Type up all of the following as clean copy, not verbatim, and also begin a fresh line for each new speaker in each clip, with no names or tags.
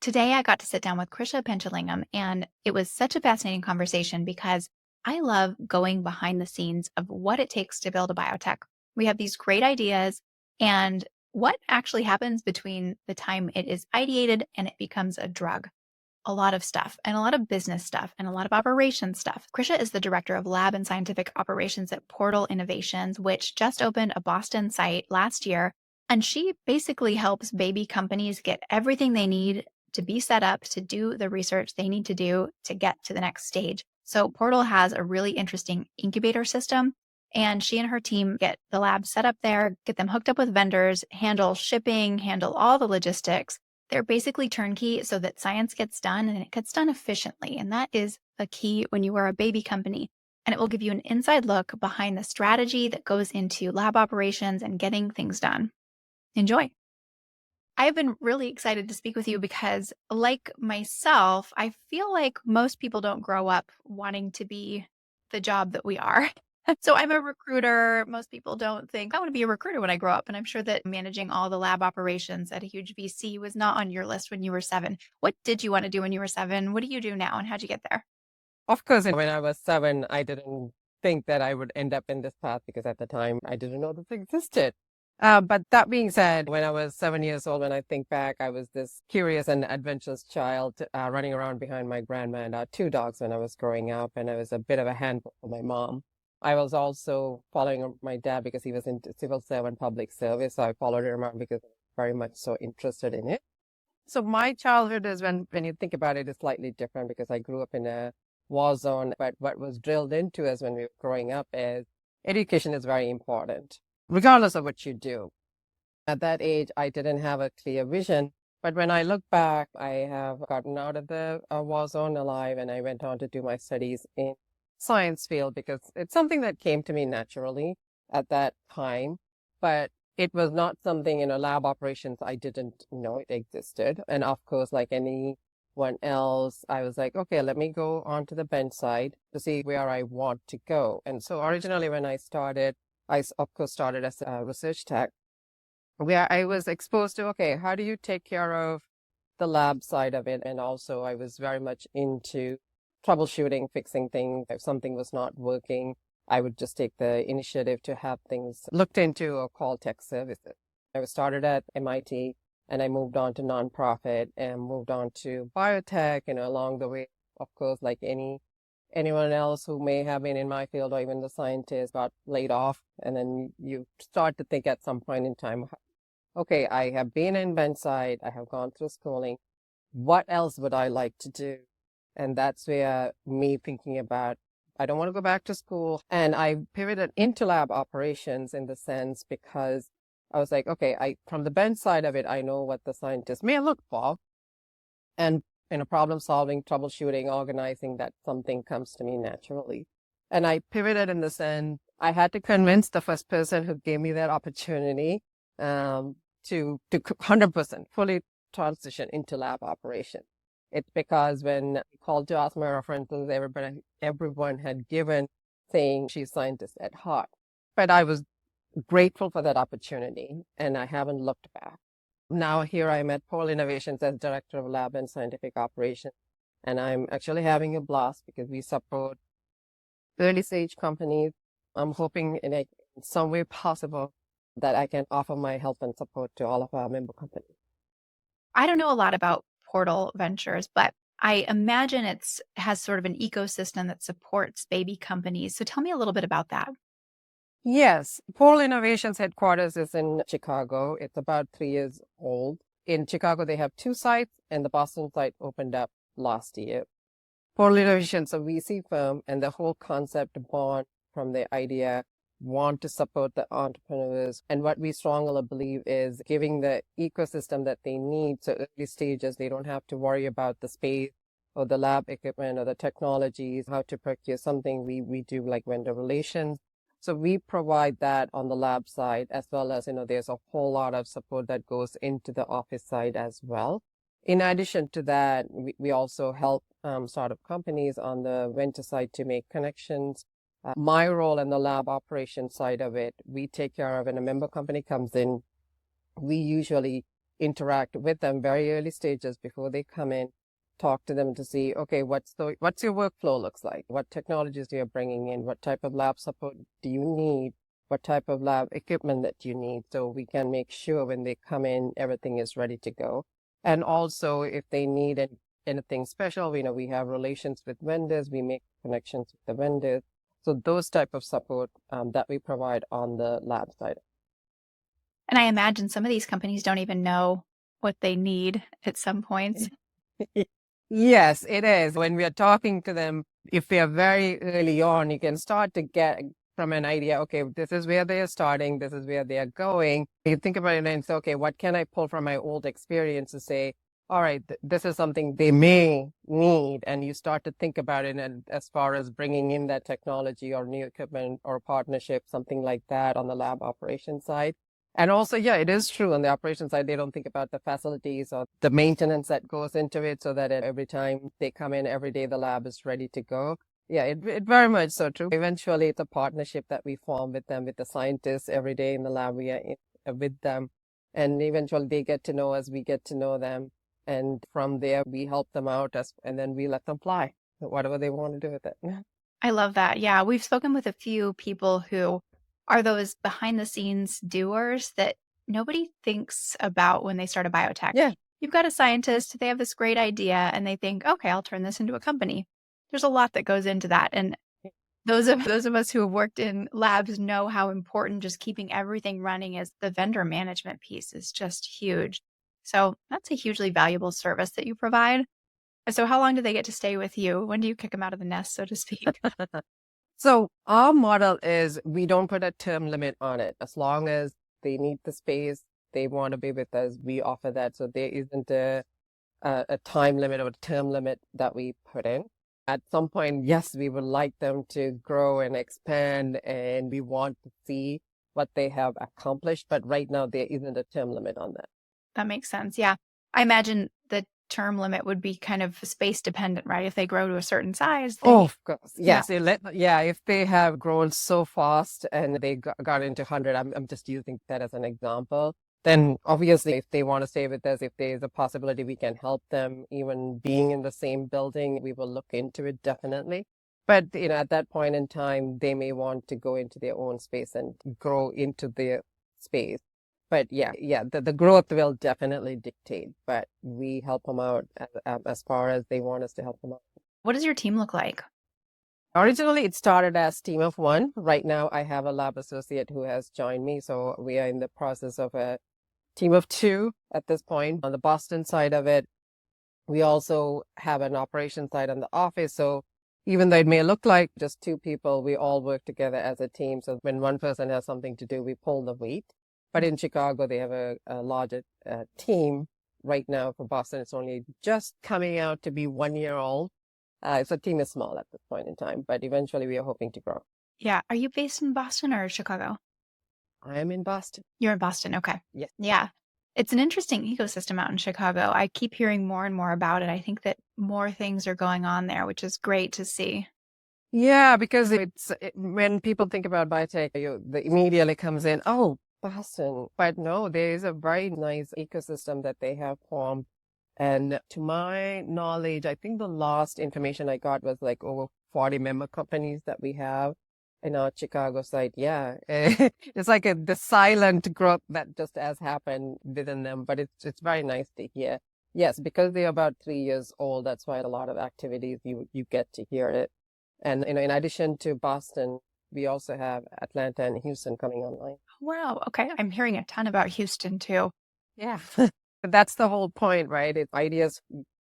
Today, I got to sit down with Krisha Penchalingham, and it was such a fascinating conversation because I love going behind the scenes of what it takes to build a biotech. We have these great ideas, and what actually happens between the time it is ideated and it becomes a drug. A lot of stuff, and a lot of business stuff, and a lot of operation stuff. Krisha is the director of lab and scientific operations at Portal Innovations, which just opened a Boston site last year. And she basically helps baby companies get everything they need to be set up to do the research they need to do to get to the next stage. So Portal has a really interesting incubator system, and she and her team get the lab set up there, get them hooked up with vendors, handle shipping, handle all the logistics. They're basically turnkey so that science gets done and it gets done efficiently. And that is a key when you are a baby company. And it will give you an inside look behind the strategy that goes into lab operations and getting things done. Enjoy. I've been really excited to speak with you because, like myself, I feel like most people don't grow up wanting to be the job that we are. So I'm a recruiter. Most people don't think I want to be a recruiter when I grow up. And I'm sure that managing all the lab operations at a huge VC was not on your list when you were 7. What did you want to do when you were 7? What do you do now? And how'd you get there?
Of course, when I was 7, I didn't think that I would end up in this path because at the time I didn't know this existed. But that being said, when I was 7 years old, when I think back, I was this curious and adventurous child running around behind my grandma and our 2 dogs when I was growing up, and I was a bit of a handful for my mom. I was also following my dad because he was in civil servant public service, so I followed him around because I was very much so interested in it. So my childhood is when you think about it is slightly different because I grew up in a war zone, but what was drilled into us when we were growing up is education is very important, regardless of what you do. At that age, I didn't have a clear vision, but when I look back, I have gotten out of the war zone alive, and I went on to do my studies in science field because it's something that came to me naturally at that time, but it was not something in a lab operations I didn't know it existed. And of course, like anyone else, I was like, okay, let me go on to the bench side to see where I want to go. And so originally when I started, of course started as a research tech, where I was exposed to, okay, how do you take care of the lab side of it? And also I was very much into troubleshooting, fixing things. If something was not working, I would just take the initiative to have things looked into or call tech services. I was started at MIT and I moved on to nonprofit and moved on to biotech, along the way, of course, like anyone else who may have been in my field or even the scientists got laid off. And then you start to think at some point in time, okay, I have been in benchside, I have gone through schooling. What else would I like to do? And that's where me thinking about, I don't want to go back to school. And I pivoted into lab operations in the sense because I was like, okay, from the bench side of it, I know what the scientists may look for. And problem solving, troubleshooting, organizing, that something comes to me naturally. And I pivoted in the sense I had to convince the first person who gave me that opportunity to 100% fully transition into lab operation. It's because when I called to ask my references, everyone had given saying she's scientist at heart. But I was grateful for that opportunity, and I haven't looked back. Now here I'm at Portal Innovations as Director of Lab and Scientific Operations, and I'm actually having a blast because we support early stage companies. I'm hoping in some way possible that I can offer my help and support to all of our member companies.
I don't know a lot about Portal Ventures, but I imagine it has sort of an ecosystem that supports baby companies. So tell me a little bit about that.
Yes, Portal Innovations headquarters is in Chicago. It's about 3 years old. In Chicago, they have 2 sites, and the Boston site opened up last year. Portal Innovations, a VC firm, and the whole concept born from the idea want to support the entrepreneurs. And what we strongly believe is giving the ecosystem that they need. So early stages, they don't have to worry about the space or the lab equipment or the technologies, how to procure something. We do like vendor relations. So we provide that on the lab side, as well as, there's a whole lot of support that goes into the office side as well. In addition to that, we also help startup companies on the venture side to make connections. My role in the lab operation side of it, we take care of when a member company comes in, we usually interact with them very early stages before they come in, talk to them to see, okay, what's your workflow looks like? What technologies you're bringing in? What type of lab support do you need? What type of lab equipment that you need, so we can make sure when they come in, everything is ready to go. And also, if they need anything special, we have relations with vendors, we make connections with the vendors. So those type of support that we provide on the lab side.
And I imagine some of these companies don't even know what they need at some points.
Yes, it is. When we are talking to them, if we are very early on, you can start to get from an idea, okay, this is where they are starting, this is where they are going. You think about it and say, okay, what can I pull from my old experience to say, all right, this is something they may need. And you start to think about it, and as far as bringing in that technology or new equipment or partnership, something like that on the lab operation side. And also, yeah, it is true on the operations side, they don't think about the facilities or the maintenance that goes into it, so that every time they come in, every day the lab is ready to go. Yeah, it very much so true. Eventually, it's a partnership that we form with them, with the scientists every day in the lab. We are with them. And eventually they get to know us, we get to know them. And from there, we help them out, and then we let them fly, whatever they want to do with it.
I love that. Yeah, we've spoken with a few people who are those behind the scenes doers that nobody thinks about when they start a biotech.
Yeah.
You've got a scientist, they have this great idea and they think, okay, I'll turn this into a company. There's a lot that goes into that. And those of us who have worked in labs know how important just keeping everything running is. The vendor management piece is just huge. So that's a hugely valuable service that you provide. So how long do they get to stay with you? When do you kick them out of the nest, so to speak?
So our model is we don't put a term limit on it. As long as they need the space, they want to be with us, we offer that. So there isn't a time limit or a term limit that we put in. At some point, yes, we would like them to grow and expand, and we want to see what they have accomplished. But right now, there isn't a term limit on that.
That makes sense. Yeah. I imagine the term limit would be kind of space dependent, right? If they grow to a certain size,
Oh, of course.
Yeah.
Yes. Yeah, if they have grown so fast and they got into 100, I'm just using that as an example. Then obviously, if they want to stay with us, if there's a possibility we can help them, even being in the same building, we will look into it definitely. But, at that point in time, they may want to go into their own space and grow into their space. But yeah, the growth will definitely dictate, but we help them out as far as they want us to help them out.
What does your team look like?
Originally, it started as team of one. Right now, I have a lab associate who has joined me. So we are in the process of a team of two at this point. On the Boston side of it, we also have an operations side on the office. So even though it may look like just two people, we all work together as a team. So when one person has something to do, we pull the weight. But in Chicago, they have a larger team. Right now for Boston, it's only just coming out to be 1 year old. So the team is small at this point in time, but eventually we are hoping to grow.
Yeah. Are you based in Boston or Chicago?
I am in Boston.
You're in Boston. Okay.
Yes.
Yeah. It's an interesting ecosystem out in Chicago. I keep hearing more and more about it. I think that more things are going on there, which is great to see.
Yeah, because when people think about biotech, the immediately comes in, oh, Boston. But no, there is a very nice ecosystem that they have formed. And to my knowledge, I think the last information I got was like over 40 member companies that we have in our Chicago site. Yeah, it's like the silent growth that just has happened within them, but it's very nice to hear. Yes, because they're about 3 years old, that's why a lot of activities you get to hear it. And in addition to Boston, we also have Atlanta and Houston coming online.
Wow. Okay. I'm hearing a ton about Houston too.
Yeah. But that's the whole point, right? If ideas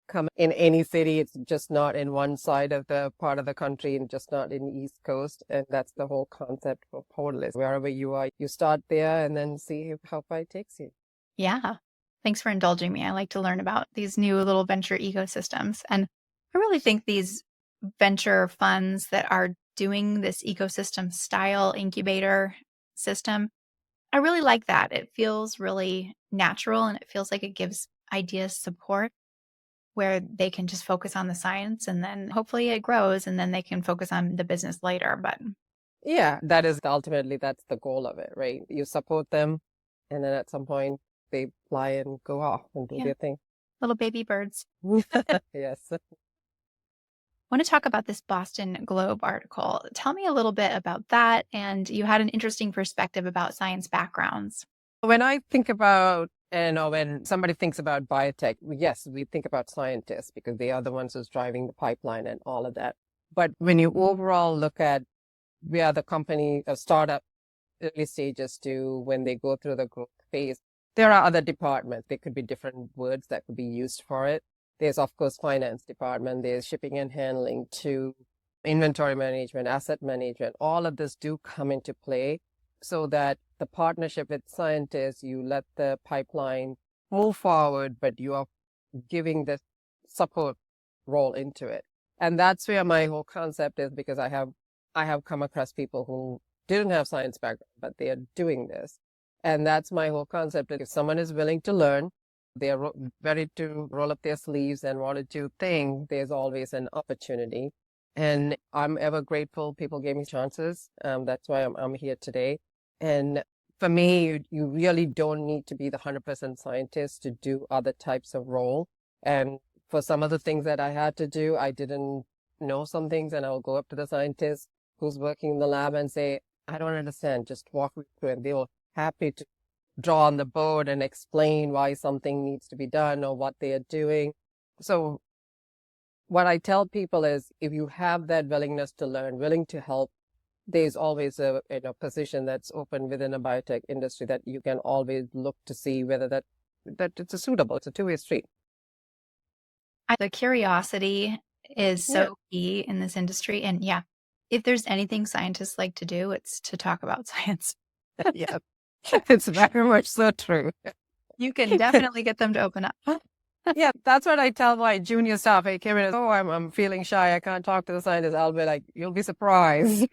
come in any city, it's just not in one side of the part of the country and just not in the East Coast. And that's the whole concept for Portal is wherever you are, you start there and then see how far it takes you.
Yeah. Thanks for indulging me. I like to learn about these new little venture ecosystems. And I really think these venture funds that are doing this ecosystem style incubator system, I really like that. It feels really natural and it feels like it gives ideas support where they can just focus on the science and then hopefully it grows and then they can focus on the business later. But
Yeah, that is ultimately, that's the goal of it, right? You support them. And then at some point, they fly and go off and do
Yeah.
their thing.
Little baby birds.
Yes.
I want to talk about this Boston Globe article. Tell me a little bit about that. And you had an interesting perspective about science backgrounds.
When I think about, when somebody thinks about biotech, yes, we think about scientists because they are the ones who's driving the pipeline and all of that. But when you overall look at where the company, a startup, early stages to when they go through the growth phase, there are other departments. There could be different words that could be used for it. There's, of course, finance department. There's shipping and handling to inventory management, asset management. All of this do come into play so that the partnership with scientists, you let the pipeline move forward, but you are giving the support role into it. And that's where my whole concept is, because I have come across people who didn't have science background, but they are doing this. And that's my whole concept. If someone is willing to learn, they are ready to roll up their sleeves and want to do things, there's always an opportunity. And I'm ever grateful people gave me chances. That's why I'm here today. And for me, you really don't need to be the 100% scientist to do other types of role. And for some of the things that I had to do, I didn't know some things, and I'll go up to the scientist who's working in the lab and say, I don't understand, just walk me through. And they were happy to draw on the board and explain why something needs to be done or what they are doing. So what I tell people is, if you have that willingness to learn, willing to help, there's always a position that's open within a biotech industry that you can always look to see whether that it's a suitable. It's a two-way street.
The curiosity is
Yeah.
so key in this industry. And yeah, if there's anything scientists like to do, it's to talk about science.
Yeah. It's very much so true.
You can definitely get them to open up.
Yeah, that's what I tell my junior staff. Hey, Kevin, I'm feeling shy. I can't talk to the scientist. I'll be like, you'll be surprised.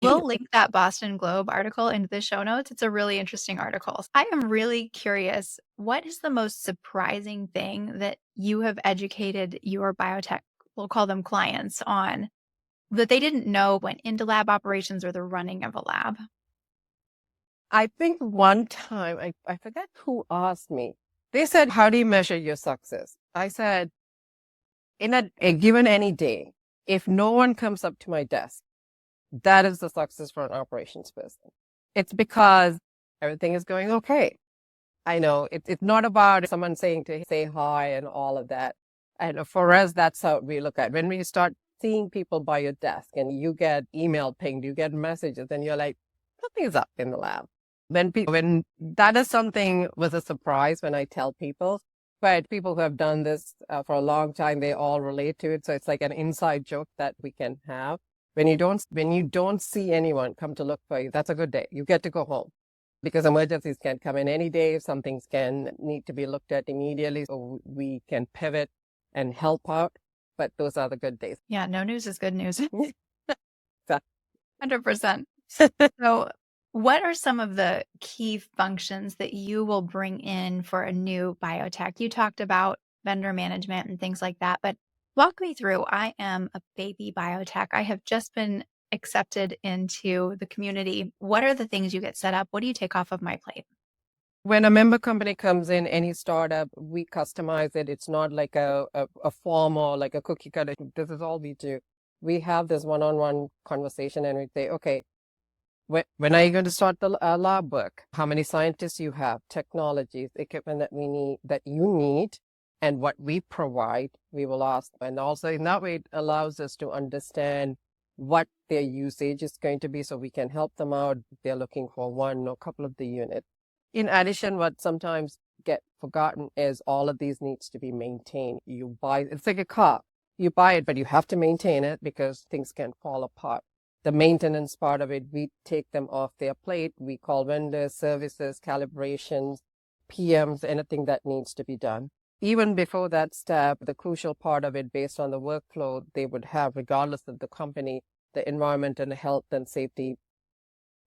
We'll link that Boston Globe article into the show notes. It's a really interesting article. I am really curious, what is the most surprising thing that you have educated your biotech, we'll call them clients, on that they didn't know went into lab operations or the running of a lab?
I think one time, I forget who asked me. They said, how do you measure your success? I said, in a given any day, if no one comes up to my desk, that is the success for an operations person. It's because everything is going okay. I know it's not about someone saying to say hi and all of that. And for us, that's how we look at it. When we start seeing people by your desk and you get email pinged, you get messages, and you're like, something's up in the lab. When that is something was a surprise when I tell people, but people who have done this for a long time, they all relate to it. So it's like an inside joke that we can have. When you don't see anyone come to look for you, that's a good day. You get to go home, because emergencies can come in any day. Some things can need to be looked at immediately, so we can pivot and help out. But those are the good days.
Yeah, no news is good news.
So
100%. So, what are some of the key functions that you will bring in for a new biotech? You talked about vendor management and things like that, but walk me through. I am a baby biotech. I have just been accepted into the community. What are the things you get set up? What do you take off of my plate?
when a member company comes in, any startup, we customize it. It's not like a form or like a cookie cutter. This is all we do. We have this one-on-one conversation and we say, okay, when are you going to start the lab work? How many scientists you have, technologies, equipment that you need, and what we provide, we will ask. And also in that way, it allows us to understand what their usage is going to be so we can help them out if they're looking for one or a couple of the units. In addition, what sometimes get forgotten is all of these needs to be maintained. It's like a car. You buy it, but you have to maintain it because things can fall apart. The maintenance part of it, we take them off their plate. We call vendors, services, calibrations, PMs, anything that needs to be done. Even before that step, the crucial part of it, based on the workflow they would have, regardless of the company, the environment and health and safety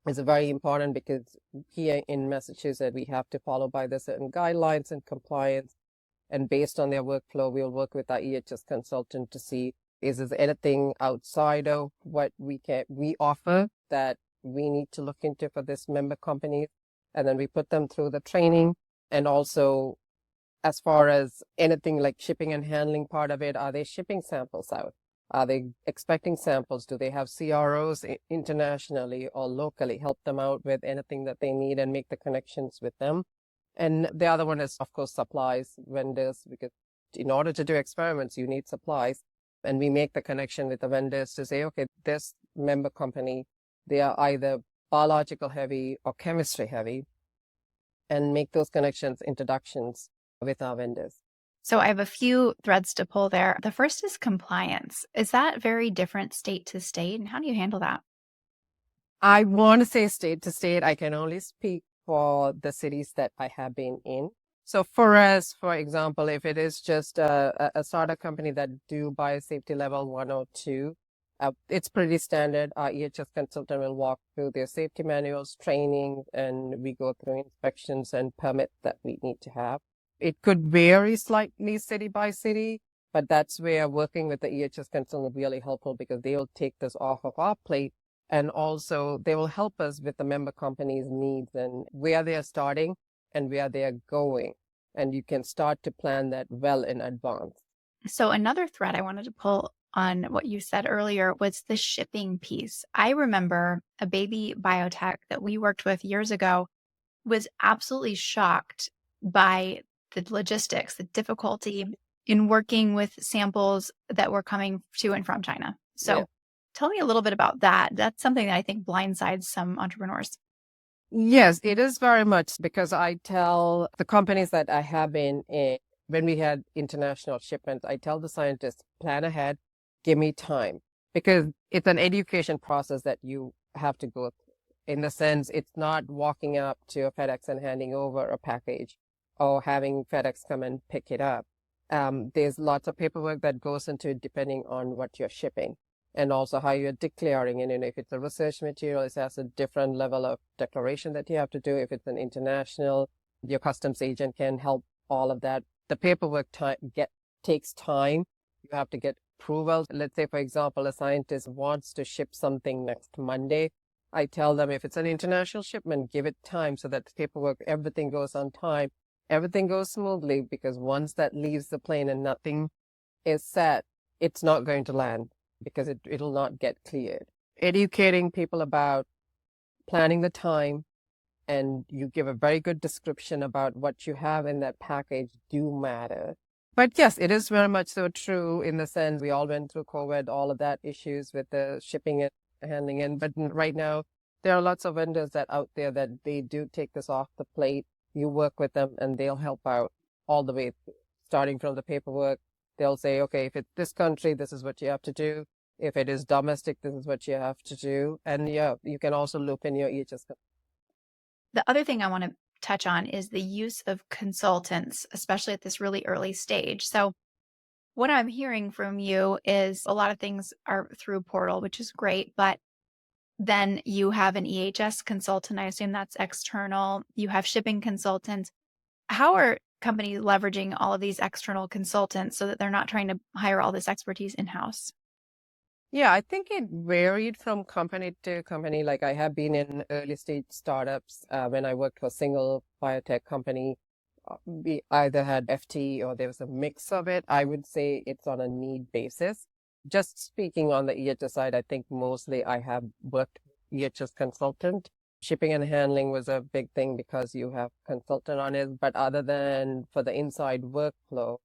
is very important, because here in Massachusetts, we have to follow by the certain guidelines and compliance. And based on their workflow, we'll work with our EHS consultant to see, is there anything outside of what we offer that we need to look into for this member company? and then we put them through the training. And also, as far as anything like shipping and handling part of it, are they shipping samples out? Are they expecting samples? Do they have CROs internationally or locally help them out with anything that they need and make the connections with them? And the other one is, of course, supplies, vendors, because in order to do experiments, you need supplies. And we make the connection with the vendors to say, okay, this member company, they are either biological heavy or chemistry heavy, and make those connections, introductions with our vendors.
So I have a few threads to pull there. The first is compliance. Is that very different state to state? And how do you handle that?
I want to say state to state. I can only speak for the cities that I have been in. So for us, for example, if it is just a startup company that do biosafety level 1 or 2, it's pretty standard. Our EHS consultant will walk through their safety manuals, training, and we go through inspections and permits that we need to have. It could vary slightly city by city, but that's where working with the EHS consultant will be really helpful because they will take this off of our plate. And also they will help us with the member company's needs and where they are starting and where they are going. And you can start to plan that well in advance.
So another thread I wanted to pull on what you said earlier was the shipping piece. I remember a baby biotech that we worked with years ago was absolutely shocked by the logistics, the difficulty in working with samples that were coming to and from China. So
Yeah.
tell me a little bit about that. That's something that I think blindsides some entrepreneurs.
Yes, it is very much because I tell the companies that I have been in, when we had international shipments, I tell the scientists, plan ahead, give me time, because it's an education process that you have to go through. In the sense, it's not walking up to a FedEx and handing over a package or having FedEx come and pick it up. There's lots of paperwork that goes into it depending on what you're shipping. And also how you're declaring it. And if it's a research material, it has a different level of declaration that you have to do. If it's an international, your customs agent can help all of that. The paperwork takes time. You have to get approval. Let's say, for example, a scientist wants to ship something next Monday. I tell them if it's an international shipment, give it time so that the paperwork, everything goes on time. Everything goes smoothly because once that leaves the plane and nothing is set, it's not going to land, because it'll not get cleared. Educating people about planning the time, and you give a very good description about what you have in that package do matter. But yes, it is very much so true in the sense we all went through COVID, all of that issues with the shipping and handling in. But right now, there are lots of vendors that out there that they do take this off the plate. You work with them and they'll help out all the way through, starting from the paperwork. They'll say, okay, if it's this country, this is what you have to do. If it is domestic, this is what you have to do. And yeah, you can also loop in your EHS.
The other thing I want to touch on is the use of consultants, especially at this really early stage. So what I'm hearing from you is a lot of things are through Portal, which is great, but then you have an EHS consultant. I assume that's external. You have shipping consultants. How are companies leveraging all of these external consultants so that they're not trying to hire all this expertise in-house?
Yeah, I think it varied from company to company. Like I have been in early stage startups when I worked for a single biotech company. We either had FT or there was a mix of it. I would say it's on a need basis. Just speaking on the EHS side, I think mostly I have worked EHS consultant. Shipping and handling was a big thing because you have consultant on it. But other than for the inside workflow,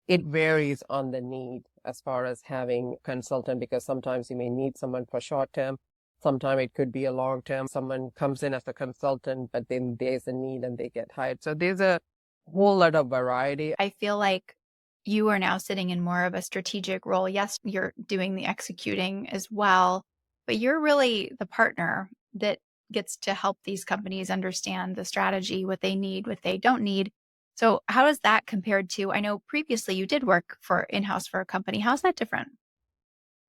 it varies on the need as far as having consultant, because sometimes you may need someone for short term. Sometimes it could be a long term. Someone comes in as a consultant, but then there's a need and they get hired. So there's a whole lot of variety.
I feel like you are now sitting in more of a strategic role. Yes, you're doing the executing as well, but you're really the partner that gets to help these companies understand the strategy, what they need, what they don't need. So how is that compared to, I know previously you did work for in-house for a company. How's that different?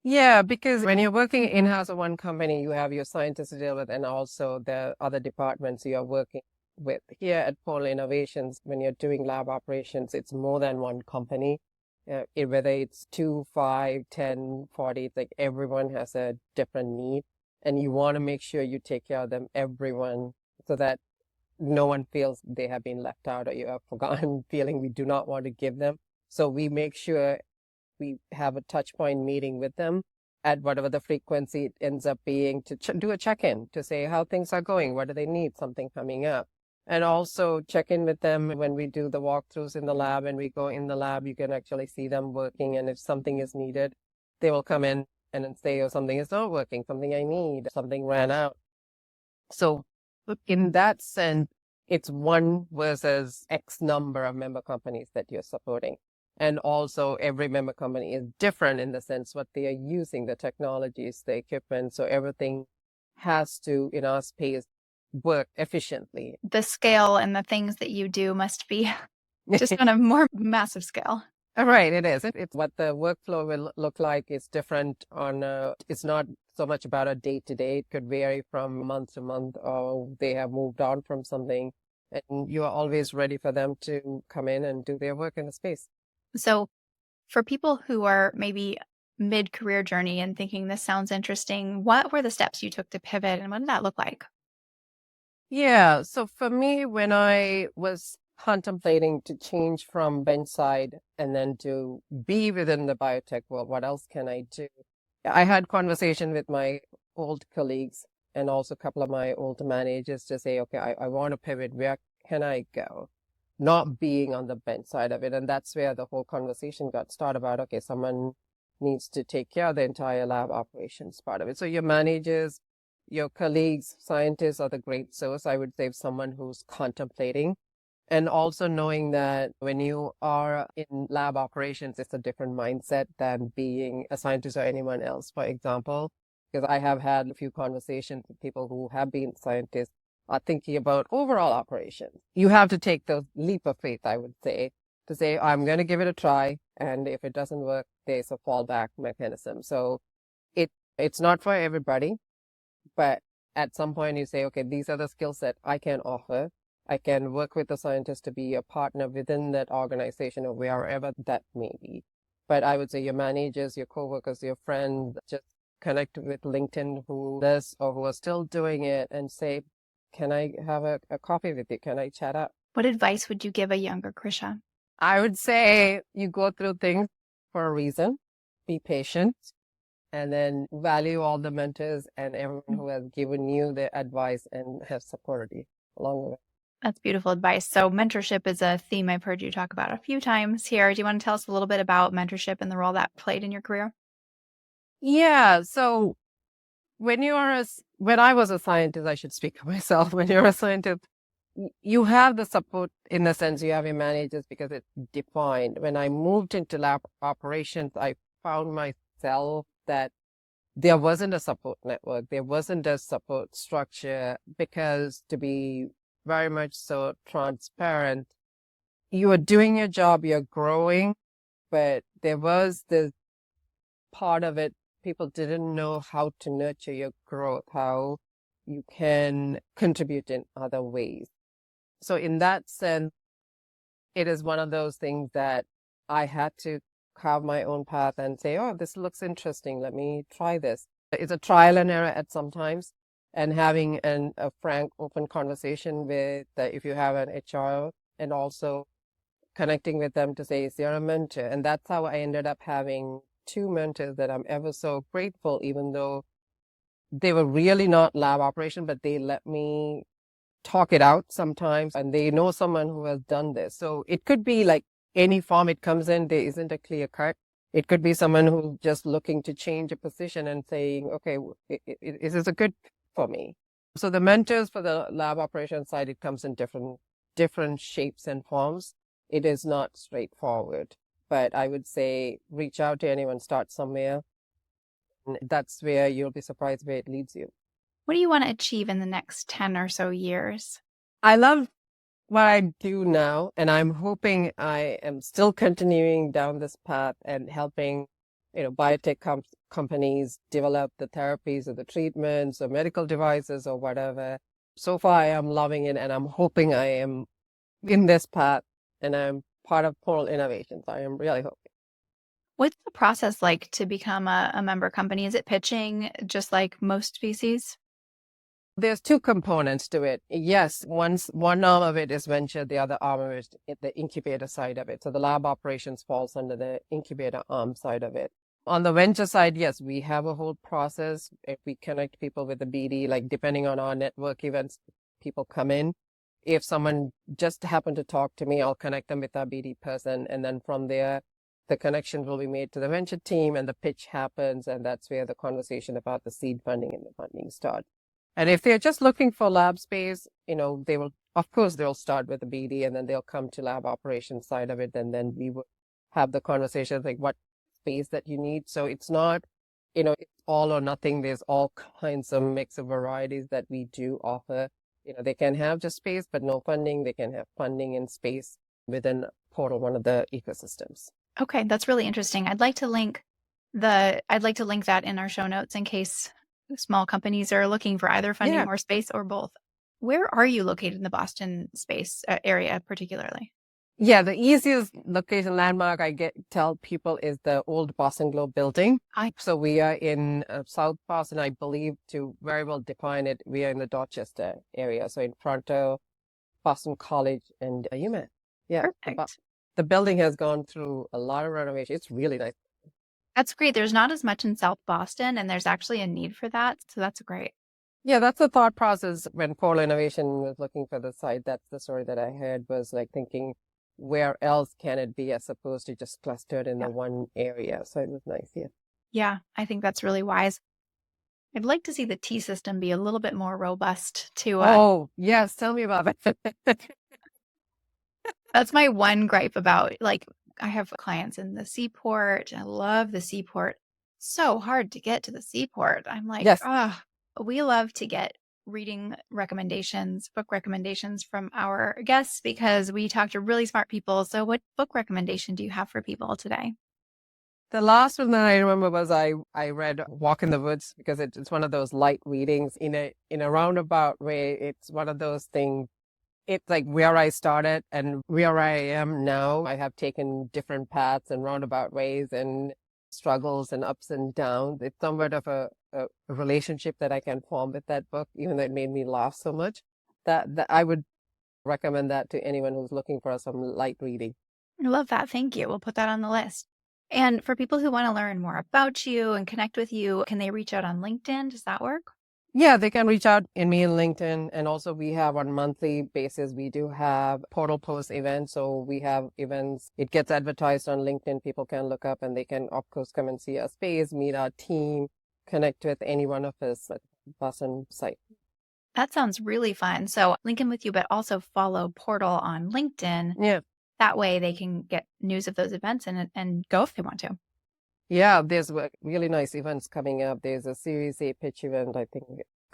Yeah, because when you're working in-house at one company, you have your scientists to deal with and also the other departments you're working with. Here at Portal Innovations, when you're doing lab operations, it's more than one company. Whether it's 2, 5, 10, 40, it's like everyone has a different need. And you want to make sure you take care of them, everyone, so that no one feels they have been left out or you have forgotten feeling we do not want to give them. So we make sure we have a touch point meeting with them at whatever the frequency it ends up being to do a check-in to say how things are going, what do they need, something coming up. And also check in with them when we do the walkthroughs in the lab and we go in the lab, you can actually see them working. And if something is needed, they will come in and then say, oh, something is not working, something I need, something ran out. So in that sense, it's one versus X number of member companies that you're supporting. And also every member company is different in the sense what they are using, the technologies, the equipment. So everything has to, in our space, work efficiently.
The scale and the things that you do must be just on a more massive scale.
Right, it is. It's what the workflow will look like. It's different it's not so much about a day to day. It could vary from month to month, or they have moved on from something, and you are always ready for them to come in and do their work in the space.
So for people who are maybe mid-career journey and thinking this sounds interesting, what were the steps you took to pivot and what did that look like?
Yeah. So for me, when I was contemplating to change from bench side and then to be within the biotech world, what else can I do? I had conversation with my old colleagues and also a couple of my old managers to say, okay, I want to pivot. Where can I go? Not being on the bench side of it. And that's where the whole conversation got started about, okay, someone needs to take care of the entire lab operations part of it. So your managers, your colleagues, scientists are the great source, I would say, of someone who's contemplating. And also knowing that when you are in lab operations, it's a different mindset than being a scientist or anyone else, for example. Because I have had a few conversations with people who have been scientists are thinking about overall operations. You have to take the leap of faith, I would say, to say, I'm going to give it a try. And if it doesn't work, there's a fallback mechanism. So it's not for everybody, but at some point you say, okay, these are the skills that I can offer. I can work with the scientist to be a partner within that organization or wherever that may be. But I would say your managers, your coworkers, your friends, just connect with LinkedIn who does or who are still doing it and say, can I have a coffee with you? Can I chat up?
What advice would you give a younger Krisha?
I would say you go through things for a reason, be patient, and then value all the mentors and everyone who has given you the advice and has supported you along the way.
That's beautiful advice. So mentorship is a theme I've heard you talk about a few times here. Do you want to tell us a little bit about mentorship and the role that played in your career?
Yeah. So when I was a scientist, I should speak for myself. When you're a scientist, you have the support in the sense you have your managers because it's defined. When I moved into lab operations, I found myself that there wasn't a support network. There wasn't a support structure because to be very much so transparent, you are doing your job, you're growing, but there was this part of it, people didn't know how to nurture your growth, how you can contribute in other ways. So in that sense, it is one of those things that I had to carve my own path and say, oh, this looks interesting. Let me try this. It's a trial and error at sometimes. And having a frank, open conversation with, if you have an HR, and also connecting with them to say, is there a mentor? And that's how I ended up having 2 mentors that I'm ever so grateful, even though they were really not lab operation, but they let me talk it out sometimes, and they know someone who has done this. So it could be like any form it comes in, there isn't a clear cut. It could be someone who's just looking to change a position and saying, okay, is this a good for me? So the mentors for the lab operations side, it comes in different shapes and forms. It is not straightforward, but I would say reach out to anyone, start somewhere. And that's where you'll be surprised where it leads you.
What do you want to achieve in the next 10 or so years?
I love what I do now, and I'm hoping I am still continuing down this path and helping, biotech companies develop the therapies or the treatments or medical devices or whatever. So far, I am loving it, and I'm hoping I am in this path, and I'm part of Coral Innovations. I am really hoping.
What's the process like to become a member company? Is it pitching just like most VCs?
There's two components to it. Yes, one arm of it is venture, the other arm of it is the incubator side of it. So the lab operations falls under the incubator arm side of it. On the venture side, yes, we have a whole process. If we connect people with the BD, like depending on our network events, people come in. If someone just happened to talk to me, I'll connect them with our BD person. And then from there, the connection will be made to the venture team and the pitch happens. And that's where the conversation about the seed funding and the funding starts. And if they're just looking for lab space, they will, of course, they'll start with the BD and then they'll come to lab operations side of it. And then we will have the conversation like what space that you need. So it's not, it's all or nothing. There's all kinds of mix of varieties that we do offer. They can have just space, but no funding. They can have funding and space within Portal, one of the ecosystems.
Okay, that's really interesting. I'd like to link that in our show notes in case small companies are looking for either funding or space or both. Where are you located in the Boston space area particularly?
Yeah, the easiest location landmark I tell people is the old Boston Globe building. So we are in South Boston, I believe, to very well define it. We are in the Dorchester area, so in front of Boston College and UMass. Yeah,
perfect.
The building has gone through a lot of renovation. It's really nice.
That's great. There's not as much in South Boston, and there's actually a need for that. So that's great.
Yeah, that's the thought process when Portal Innovation was looking for the site. That's the story that I heard, was like thinking, where else can it be as opposed to just clustered in the one area? So it was nice. Yeah.
Yeah, I think that's really wise. I'd like to see the T system be a little bit more robust too.
Oh, yes. Tell me about it.
That's my one gripe about, like, I have clients in the seaport. I love the seaport. So hard to get to the seaport. I'm like,
yes.
We love to get reading recommendations, book recommendations from our guests because we talk to really smart people. So what book recommendation do you have for people today?
The last one that I remember was I read Walk in the Woods because it's one of those light readings in a roundabout way. It's one of those things. It's like where I started and where I am now. I have taken different paths and roundabout ways and struggles and ups and downs. It's somewhat of a relationship that I can form with that book, even though it made me laugh so much. That I would recommend that to anyone who's looking for some light reading.
I love that. Thank you. We'll put that on the list. And for people who want to learn more about you and connect with you, can they reach out on LinkedIn? Does that work?
Yeah, they can reach out in me on LinkedIn. And also we have on a monthly basis, we do have Portal Post events. So we have events. It gets advertised on LinkedIn. People can look up and they can, of course, come and see our space, meet our team, connect with any one of us at Boston site.
That sounds really fun. So link in with you, but also follow Portal on LinkedIn.
Yeah.
That way they can get news of those events and go if they want to.
Yeah, there's really nice events coming up. There's a Series A pitch event, I think,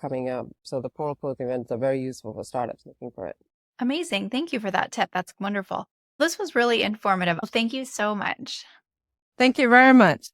coming up. So the Portal Post events are very useful for startups looking for it.
Amazing. Thank you for that tip. That's wonderful. This was really informative. Thank you so much.
Thank you very much.